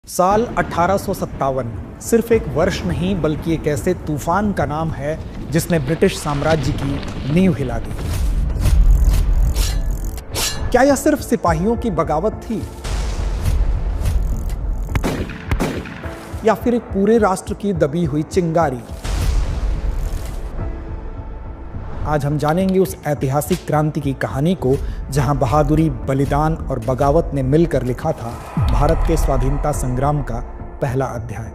साल 1857 सिर्फ एक वर्ष नहीं बल्कि एक ऐसे तूफान का नाम है जिसने ब्रिटिश साम्राज्य की नींव हिला दी। क्या यह सिर्फ सिपाहियों की बगावत थी या फिर एक पूरे राष्ट्र की दबी हुई चिंगारी? आज हम जानेंगे उस ऐतिहासिक क्रांति की कहानी को जहां बहादुरी, बलिदान और बगावत ने मिलकर लिखा था भारत के स्वाधीनता संग्राम का पहला अध्याय।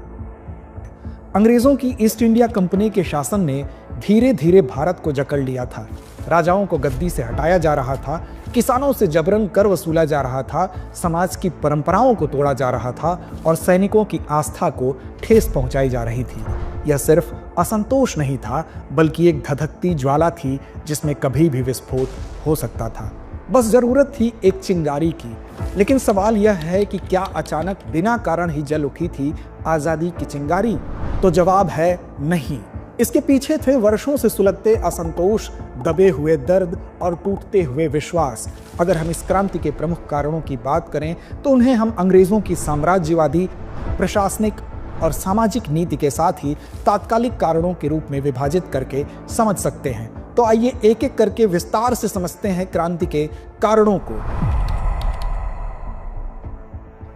अंग्रेजों की ईस्ट इंडिया कंपनी के शासन ने धीरे धीरे भारत को जकड़ लिया था। राजाओं को गद्दी से हटाया जा रहा था, किसानों से जबरन कर वसूला जा रहा था, समाज की परंपराओं को तोड़ा जा रहा था और सैनिकों की आस्था को ठेस पहुंचाई जा रही थी। यह सिर्फ असंतोष नहीं था बल्कि एक धधकती ज्वाला थी जिसमें कभी भी विस्फोट हो सकता था। बस जरूरत थी एक चिंगारी की। लेकिन सवाल यह है कि क्या अचानक बिना कारण ही जल उठी थी आजादी की चिंगारी? तो जवाब है नहीं। इसके पीछे थे वर्षों से सुलगते असंतोष, दबे हुए दर्द और टूटते हुए विश्वास। अगर हम इस क्रांति के प्रमुख कारणों की बात करें तो उन्हें हम अंग्रेजों की साम्राज्यवादी, प्रशासनिक और सामाजिक नीति के साथ ही तात्कालिक कारणों के रूप में विभाजित करके समझ सकते हैं। तो आइए एक एक करके विस्तार से समझते हैं क्रांति के कारणों को।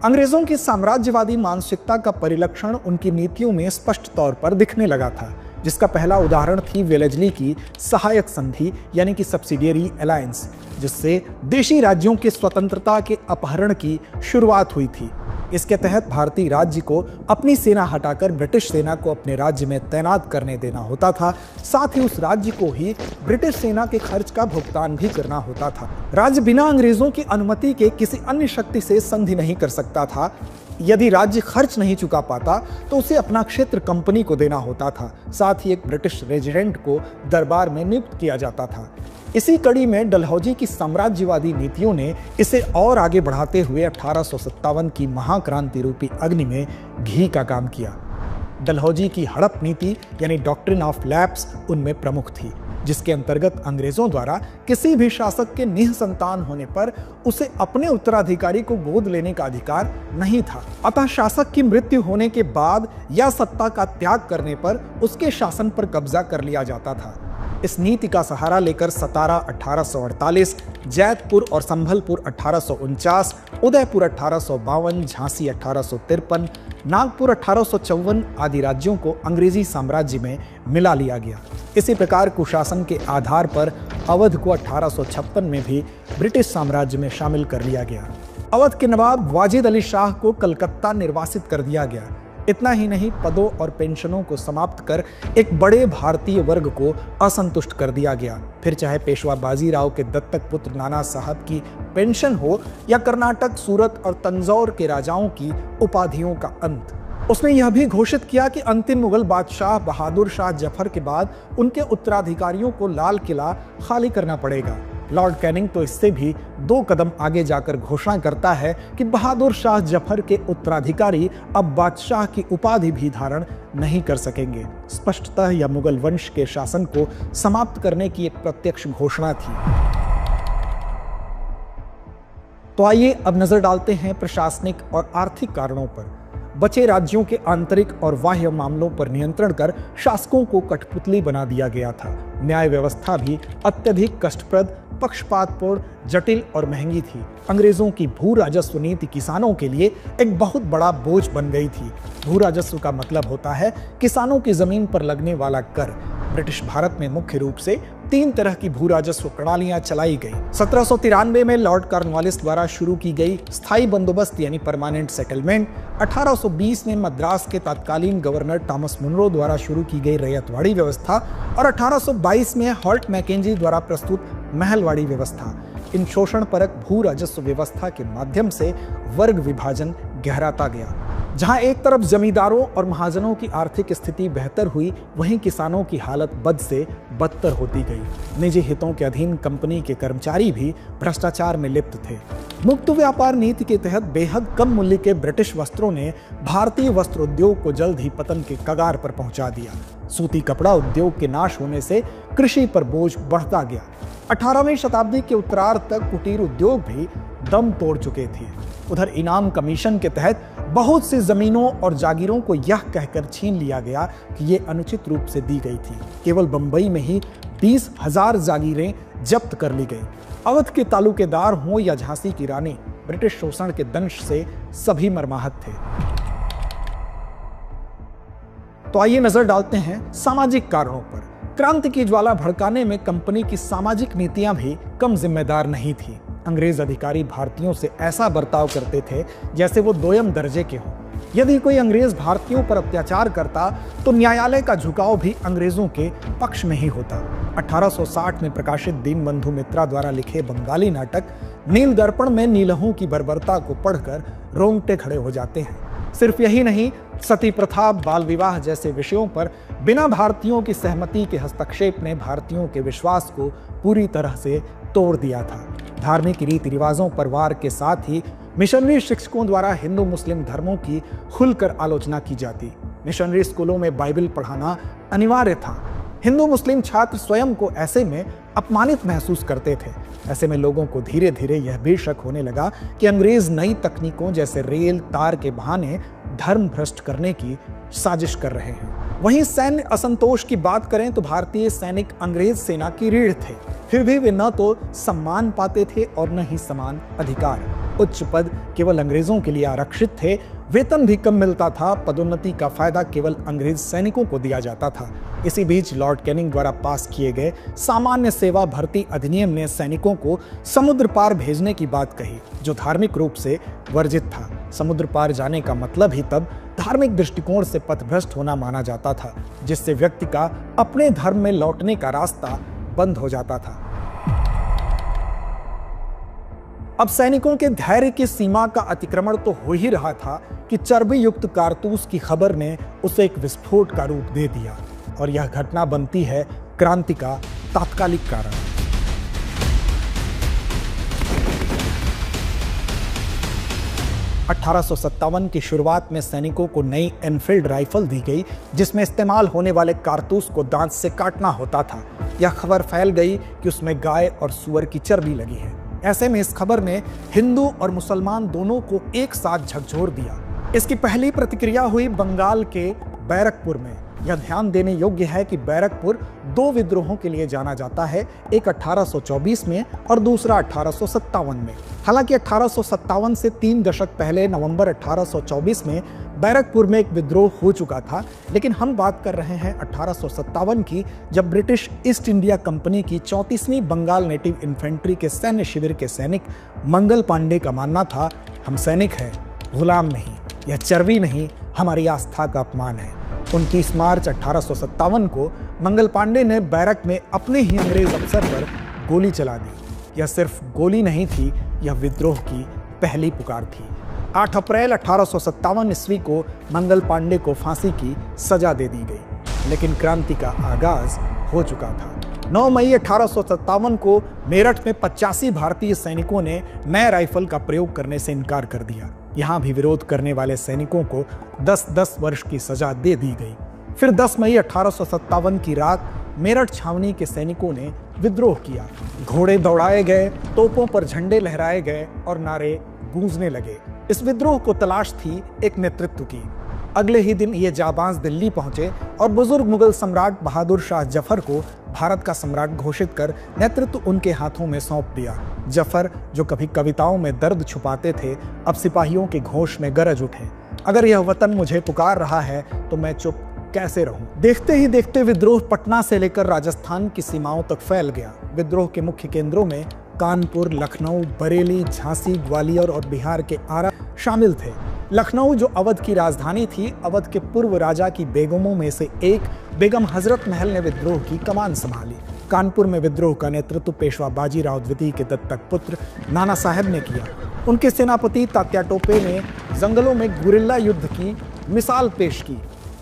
अंग्रेजों की साम्राज्यवादी मानसिकता का परिलक्षण उनकी नीतियों में स्पष्ट तौर पर दिखने लगा था, जिसका पहला उदाहरण थी वेलेस्ली की सहायक संधि यानी कि सब्सिडियरी अलायंस, जिससे देशी राज्यों की स्वतंत्रता के अपहरण की शुरुआत हुई थी। इसके तहत भारतीय राज्य को अपनी सेना हटाकर ब्रिटिश सेना को अपने राज्य में तैनात करने देना होता था। साथ ही उस राज्य को ही ब्रिटिश सेना के खर्च का भुगतान भी करना होता था। राज्य बिना अंग्रेजों की अनुमति के किसी अन्य शक्ति से संधि नहीं कर सकता था। यदि राज्य खर्च नहीं चुका पाता तो उसे अपना क्षेत्र कंपनी को देना होता था। साथ ही एक ब्रिटिश रेजिडेंट को दरबार में नियुक्त किया जाता था। इसी कड़ी में डलहौजी की साम्राज्यवादी नीतियों ने इसे और आगे बढ़ाते हुए 1857 की महाक्रांति रूपी अग्नि में घी का काम किया। डलहौजी की हड़प नीति यानी डॉक्ट्रिन ऑफ लैप्स उनमें प्रमुख थी, जिसके अंतर्गत अंग्रेजों द्वारा किसी भी शासक के निःसंतान होने पर उसे अपने उत्तराधिकारी को गोद लेने का अधिकार नहीं था। अतः शासक की मृत्यु होने के बाद या सत्ता का त्याग करने पर उसके शासन पर कब्जा कर लिया जाता था। इस नीति का सहारा लेकर सतारा 1848, जैतपुर और संभलपुर 1849, उदयपुर 1852, झांसी 1853, नागपुर 1854 आदि राज्यों को अंग्रेजी साम्राज्य में मिला लिया गया। इसी प्रकार कुशासन के आधार पर अवध को 1856 में भी ब्रिटिश साम्राज्य में शामिल कर लिया गया। अवध के नवाब वाजिद अली शाह को कलकत्ता निर्वासित कर दिया गया। इतना ही नहीं, पदों और पेंशनों को समाप्त कर एक बड़े भारतीय वर्ग को असंतुष्ट कर दिया गया। फिर चाहे पेशवा बाजीराव के दत्तक पुत्र नाना साहब की पेंशन हो या कर्नाटक, सूरत और तंजौर के राजाओं की उपाधियों का अंत। उसने यह भी घोषित किया कि अंतिम मुगल बादशाह बहादुर शाह जफर के बाद उनके उत्तराधिकारियों को लाल किला खाली करना पड़ेगा। लॉर्ड कैनिंग तो इससे भी 2 कदम आगे जाकर घोषणा करता है कि बहादुर शाह जफर के उत्तराधिकारी अब बादशाह की उपाधि भी धारण नहीं कर सकेंगे। स्पष्टतः यह मुगल वंश के शासन को समाप्त करने की एक प्रत्यक्ष घोषणा थी। तो आइए अब नजर डालते हैं प्रशासनिक और आर्थिक कारणों पर। बचे राज्यों के आंतरिक और बाह्य मामलों पर नियंत्रण कर शासकों को कठपुतली बना दिया गया था। न्याय व्यवस्था भी अत्यधिक कष्टप्रद, पक्षपातपूर्ण, जटिल और महंगी थी। अंग्रेजों की भू राजस्व नीति किसानों के लिए एक बहुत बड़ा बोझ बन गई थी। भू राजस्व का मतलब होता है किसानों की जमीन पर लगने वाला कर। ब्रिटिश भारत में मुख्य रूप से 3 तरह की भू राजस्व प्रणालियां चलाई गई। 1793 में लॉर्ड कॉर्नवालिस द्वारा शुरू की गई स्थायी बंदोबस्त यानी परमानेंट सेटलमेंट, 1820 में मद्रास के तत्कालीन गवर्नर थॉमस मुनरो द्वारा शुरू की गई रैयतवाड़ी व्यवस्था और 1822 में हॉल्ट मैकेंजी द्वारा प्रस्तुत महलवाड़ी व्यवस्था। इन शोषणपरक भू राजस्व व्यवस्था के माध्यम से वर्ग विभाजन गहराता गया। जहां एक तरफ जमींदारों और महाजनों की आर्थिक स्थिति बेहतर हुई, वहीं किसानों की हालत बद से बदतर होती गई। निजी हितों के अधीन कंपनी के कर्मचारी भी भ्रष्टाचार में लिप्त थे। मुक्त व्यापार नीति के तहत बेहद कम मूल्य के ब्रिटिश वस्त्रों ने भारतीय वस्त्र उद्योग को जल्द ही पतन के कगार पर पहुंचा दिया। सूती कपड़ा उद्योग के नाश होने से कृषि पर बोझ बढ़ता गया। 18वीं शताब्दी के उत्तरार्ध तक कुटीर उद्योग भी दम तोड़ चुके थे। उधर इनाम कमीशन के तहत बहुत सी जमीनों और जागीरों को यह कहकर छीन लिया गया कि ये अनुचित रूप से दी गई थी। केवल बंबई में ही 20,000 जागीरें जब्त कर ली गई। अवध के तालुकेदार हों या झांसी की रानी, ब्रिटिश शोषण के दंश से सभी मर्माहत थे। तो आइए नजर डालते हैं सामाजिक कारणों पर। क्रांति की ज्वाला भड़काने में कंपनी की सामाजिक नीतियां भी कम जिम्मेदार नहीं थी। अंग्रेज अधिकारी भारतीयों से ऐसा बर्ताव करते थे जैसे वो दोयम दर्जे के हों। यदि कोई अंग्रेज भारतीयों पर अत्याचार करता तो न्यायालय का झुकाव भी अंग्रेजों के पक्ष में ही होता। 1860 में प्रकाशित दीनबंधु मित्रा द्वारा लिखे बंगाली नाटक नील दर्पण में नीलहों की बर्बरता को पढ़कर रोंगटे खड़े हो जाते हैं। सिर्फ यही नहीं, सती प्रथा, बाल विवाह जैसे विषयों पर बिना भारतीयों की सहमति के हस्तक्षेप ने भारतीयों के विश्वास को पूरी तरह से तोड़ दिया था। धार्मिक रीति रिवाजों पर वार के साथ ही मिशनरी शिक्षकों द्वारा हिंदू मुस्लिम धर्मों की खुलकर आलोचना की जाती। मिशनरी स्कूलों में बाइबल पढ़ाना अनिवार्य था। हिंदू मुस्लिम छात्र स्वयं को ऐसे में अपमानित महसूस करते थे। ऐसे में लोगों को धीरे धीरे यह भी शक होने लगा कि अंग्रेज नई तकनीकों जैसे रेल तार के बहाने धर्म भ्रष्ट करने की साजिश कर रहे हैं। वहीं सैन्य असंतोष की बात करें तो भारतीय सैनिक अंग्रेज सेना की रीढ़ थे। फिर भी वे न तो सम्मान पाते थे और न ही समान अधिकार। उच्च पद केवल अंग्रेजों के लिए आरक्षित थे, वेतन भी कम मिलता था, पदोन्नति का फायदा केवल अंग्रेज सैनिकों को दिया जाता था। इसी बीच लॉर्ड कैनिंग द्वारा पास किए गए सामान्य सेवा भर्ती अधिनियम ने सैनिकों को समुद्र पार भेजने की बात कही, जो धार्मिक रूप से वर्जित था। समुद्र पार जाने का मतलब ही तब धार्मिक दृष्टिकोण से पथभ्रष्ट होना माना जाता था, जिससे व्यक्ति का अपने धर्म में लौटने का रास्ता बंद हो जाता था। अब सैनिकों के धैर्य की सीमा का अतिक्रमण तो हो ही रहा था कि चर्बी युक्त कारतूस की खबर ने उसे एक विस्फोट का रूप दे दिया, और यह घटना बनती है क्रांति का तात्कालिक कारण। (1857) की शुरुआत में सैनिकों को नई एनफील्ड राइफल दी गई, जिसमें इस्तेमाल होने वाले कारतूस को दांत से काटना होता था। यह खबर फैल गई कि उसमें गाय और सुअर की चर्बी लगी है। ऐसे में इस खबर ने हिंदू और मुसलमान दोनों को एक साथ झकझोर दिया। इसकी पहली प्रतिक्रिया हुई बंगाल के बैरकपुर में। यह ध्यान देने योग्य है कि बैरकपुर दो विद्रोहों के लिए जाना जाता है, एक 1824 में और दूसरा 1857 में। हालांकि 1857 से 3 दशक पहले नवंबर 1824 में बैरकपुर में एक विद्रोह हो चुका था, लेकिन हम बात कर रहे हैं 1857 की, जब ब्रिटिश ईस्ट इंडिया कंपनी की 34वीं बंगाल नेटिव इन्फेंट्री के सैन्य शिविर के सैनिक मंगल पांडे का मानना था, हम सैनिक हैं, गुलाम नहीं। यह चर्बी नहीं, हमारी आस्था का अपमान है। 29 मार्च 1857 को मंगल पांडे ने बैरक में अपने ही अंग्रेज अफसर पर गोली चला दी। यह सिर्फ गोली नहीं थी, यह विद्रोह की पहली पुकार थी। 8 अप्रैल 1857 ईस्वी को मंगल पांडे को फांसी की सजा दे दी गई, लेकिन क्रांति का आगाज हो चुका था। 9 मई 1857 को मेरठ में 85 भारतीय सैनिकों ने नए राइफल का प्रयोग करने से इनकार कर दिया। यहाँ भी विरोध करने वाले सैनिकों को 10-10 वर्ष की सजा दे दी गई। फिर 10 मई 1857 की रात मेरठ छावनी के सैनिकों ने विद्रोह किया। घोड़े दौड़ाए गए, तोपों पर झंडे लहराए गए और नारे गूंजने लगे। इस विद्रोह को तलाश थी एक नेतृत्व की। अगले ही दिन ये जाबाज दिल्ली पहुंचे और बुजुर्ग मुगल सम्राट बहादुर शाह जफर को भारत का सम्राट घोषित कर नेतृत्व उनके हाथों में सौंप दिया। जफर, जो कभी कविताओं में दर्द छुपाते थे, अब सिपाहियों के घोष में गरज उठे, अगर यह वतन मुझे पुकार रहा है तो मैं चुप कैसे रहूं। देखते ही देखते विद्रोह पटना से लेकर राजस्थान की सीमाओं तक फैल गया। विद्रोह के मुख्य केंद्रों में कानपुर, लखनऊ, बरेली, झांसी, ग्वालियर और बिहार के आरा शामिल थे। लखनऊ, जो अवध की राजधानी थी, अवध के पूर्व राजा की बेगमों में से एक बेगम हजरत महल ने विद्रोह की कमान संभाली। कानपुर में विद्रोह का नेतृत्व पेशवा बाजीराव द्वितीय के दत्तक पुत्र नाना साहेब ने किया। उनके सेनापति तात्या टोपे ने जंगलों में गुरिल्ला युद्ध की मिसाल पेश की।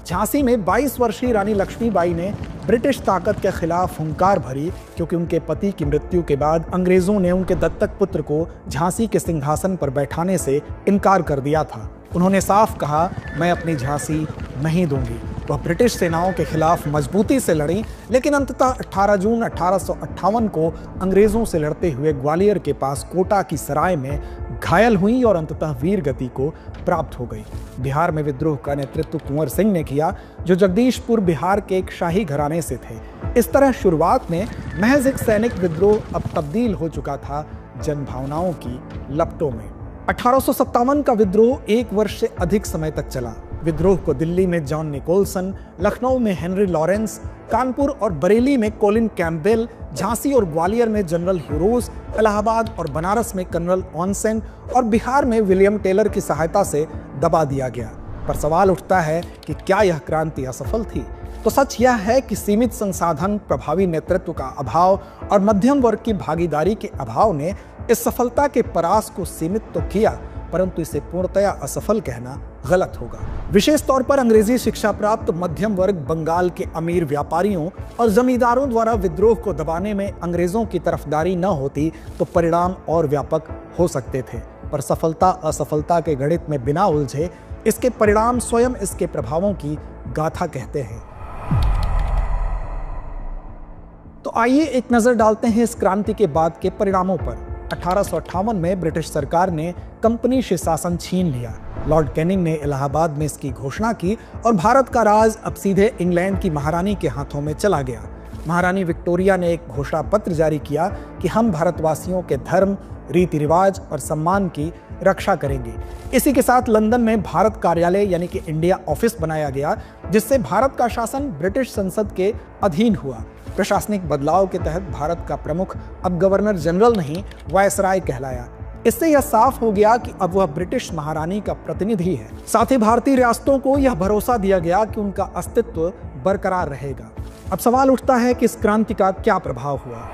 झांसी में 22 वर्षीय रानी लक्ष्मीबाई ने ब्रिटिश ताकत के खिलाफ हुंकार भरी, क्योंकि उनके पति की मृत्यु के बाद अंग्रेजों ने उनके दत्तक पुत्र को झांसी के सिंहासन पर बैठाने से इनकार कर दिया था। उन्होंने साफ कहा, मैं अपनी झांसी नहीं दूंगी। वह ब्रिटिश सेनाओं के खिलाफ मजबूती से लड़ी, लेकिन अंततः 18 जून 1858 को अंग्रेजों से लड़ते हुए ग्वालियर के पास कोटा की सराय में घायल हुई और अंततः वीर गति को प्राप्त हो गई। बिहार में विद्रोह का नेतृत्व कुंवर सिंह ने किया, जो जगदीशपुर बिहार के एक शाही घराने से थे। इस तरह शुरुआत में महज एक सैनिक विद्रोह अब तब्दील हो चुका था जनभावनाओं की लपटों में। 1857 का विद्रोह 1 वर्ष से अधिक समय तक चला। विद्रोह को दिल्ली में जॉन निकोलसन, लखनऊ में हेनरी लॉरेंस, कानपुर और बरेली में कोलिन कैम्पबेल, झांसी और ग्वालियर में जनरल ह्यूरोज, इलाहाबाद और बनारस में कर्नल ऑनसेन और बिहार में विलियम टेलर की सहायता से दबा दिया गया। पर सवाल उठता है कि क्या यह क्रांति असफल थी? तो सच यह है कि सीमित संसाधन, प्रभावी नेतृत्व का अभाव और मध्यम वर्ग की भागीदारी के अभाव ने इस सफलता के परास को सीमित तो किया, परंतु इसे पूर्णतया असफल कहना गलत होगा। विशेष तौर पर अंग्रेजी शिक्षा प्राप्त मध्यम वर्ग, बंगाल के अमीर व्यापारियों और जमींदारों द्वारा विद्रोह को दबाने में अंग्रेजों की तरफदारी न होती तो परिणाम और व्यापक हो सकते थे। पर सफलता असफलता के गणित में बिना उलझे इसके परिणाम स्वयं इसके प्रभावों की गाथा कहते हैं। तो आइए एक नजर डालते हैं इस क्रांति के बाद के परिणामों पर। 1858 में ब्रिटिश सरकार ने कंपनी से शासन छीन लिया। लॉर्ड कैनिंग ने इलाहाबाद में इसकी घोषणा की और भारत का राज अब सीधे इंग्लैंड की महारानी के हाथों में चला गया। महारानी विक्टोरिया ने एक घोषणा पत्र जारी किया कि हम भारतवासियों के धर्म, रीति रिवाज और सम्मान की रक्षा करेंगे। इसी के साथ लंदन में भारत कार्यालय यानी कि इंडिया ऑफिस बनाया गया, जिससे भारत का शासन ब्रिटिश संसद के अधीन हुआ। प्रशासनिक बदलाव के तहत भारत का प्रमुख अब गवर्नर जनरल नहीं, वायसराय कहलाया। इससे यह साफ हो गया कि अब वह ब्रिटिश महारानी का प्रतिनिधि है। साथ ही भारतीय रियासतों को यह भरोसा दिया गया कि उनका अस्तित्व बरकरार रहेगा। अब सवाल उठता है कि इस क्रांति का क्या प्रभाव हुआ?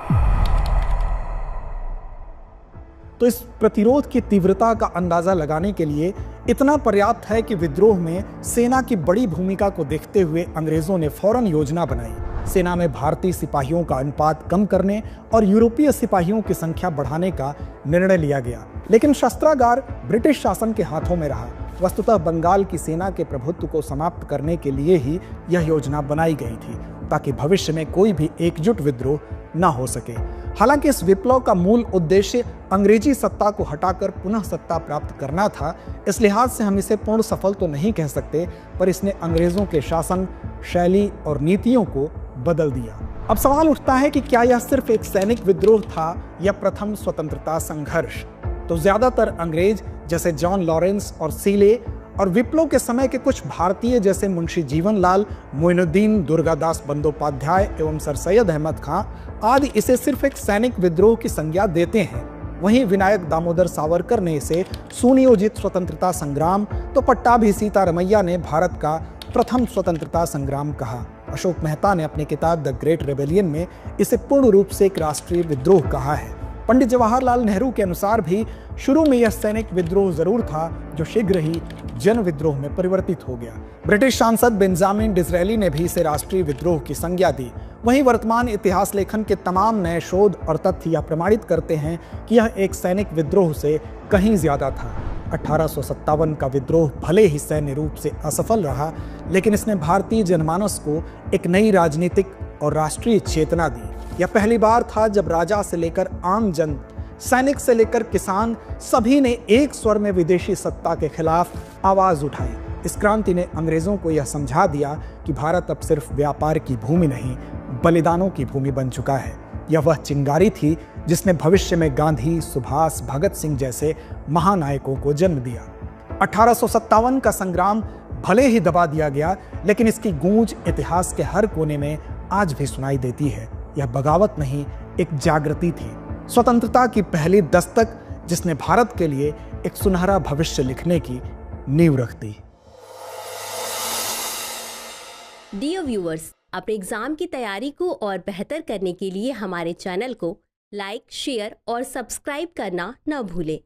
तो इस प्रतिरोध की तीव्रता का अंदाजा लगाने के लिए इतना पर्याप्त है कि विद्रोह में सेना की बड़ी भूमिका को देखते हुए अंग्रेजों ने फौरन योजना बनाई। सेना में भारतीय सिपाहियों का अनुपात कम करने और यूरोपीय सिपाहियों की संख्या बढ़ाने का निर्णय लिया गया, लेकिन शस्त्रागार ब्रिटिश शासन के हाथों में रहा। वस्तुतः बंगाल की सेना के प्रभुत्व को समाप्त करने के लिए ही यह योजना बनाई गई थी, ताकि भविष्य में कोई भी एकजुट विद्रोह न हो सके। हालांकि इस विप्लव का मूल उद्देश्य अंग्रेजी सत्ता को हटाकर पुनः सत्ता प्राप्त करना था। इस लिहाज से हम इसे पूर्ण सफल तो नहीं कह सकते, पर इसने अंग्रेजों के शासन, शैली और नीतियों को बदल दिया। अब सवाल उठता है कि क्या यह सिर्फ एक सैनिक विद्रोह था या प्रथम स्वतंत्रता संघर्ष? तो ज्यादातर अंग्रेज जैसे जॉन लॉरेंस और सीले और विप्लव के समय के कुछ भारतीय जैसे मुंशी जीवनलाल, मोइनुद्दीन, दुर्गादास बंदोपाध्याय एवं सर सैयद अहमद खां आदि इसे सिर्फ एक सैनिक विद्रोह की संज्ञा देते हैं। वहीं विनायक दामोदर सावरकर ने इसे सुनियोजित स्वतंत्रता संग्राम, तो पट्टाभी सीतारमैया ने भारत का प्रथम स्वतंत्रता संग्राम कहा। अशोक मेहता ने अपनी किताब द ग्रेट रेबेलियन में इसे पूर्ण रूप से एक राष्ट्रीय विद्रोह कहा है। पंडित जवाहरलाल नेहरू के अनुसार भी शुरू में यह सैनिक विद्रोह जरूर था, जो शीघ्र ही जन विद्रोह में परिवर्तित हो गया। ब्रिटिश सांसद बेंजामिन डिज़रेली ने भी इसे राष्ट्रीय विद्रोह की संज्ञा दी। वहीं वर्तमान इतिहास लेखन के तमाम नए शोध और तथ्य यह प्रमाणित करते हैं कि यह एक सैनिक विद्रोह से कहीं ज्यादा था। 1857 का विद्रोह भले ही सैन्य रूप से असफल रहा, लेकिन इसने भारतीय जनमानस को एक नई राजनीतिक और राष्ट्रीय चेतना दी। यह पहली बार था जब राजा से लेकर आम जन, सैनिक से लेकर किसान, सभी ने एक स्वर में विदेशी सत्ता के खिलाफ आवाज उठाई। इस क्रांति ने अंग्रेजों को यह समझा दिया कि भारत अब सिर्फ व्यापार की भूमि नहीं, बलिदानों की भूमि बन चुका है। यह वह चिंगारी थी जिसने भविष्य में गांधी, सुभाष, भगत सिंह जैसे महानायकों को जन्म दिया। 1857 का संग्राम भले ही दबा दिया गया, लेकिन इसकी गूंज इतिहास के हर कोने में आज भी सुनाई देती है। यह बगावत नहीं, एक जागृति थी, स्वतंत्रता की पहली दस्तक, जिसने भारत के लिए एक सुनहरा भविष्य लिखने की नींव रख दी। डियर व्यूअर्स, अपने एग्जाम की तैयारी को और बेहतर करने के लिए हमारे चैनल को लाइक, शेयर और सब्सक्राइब करना न भूलें।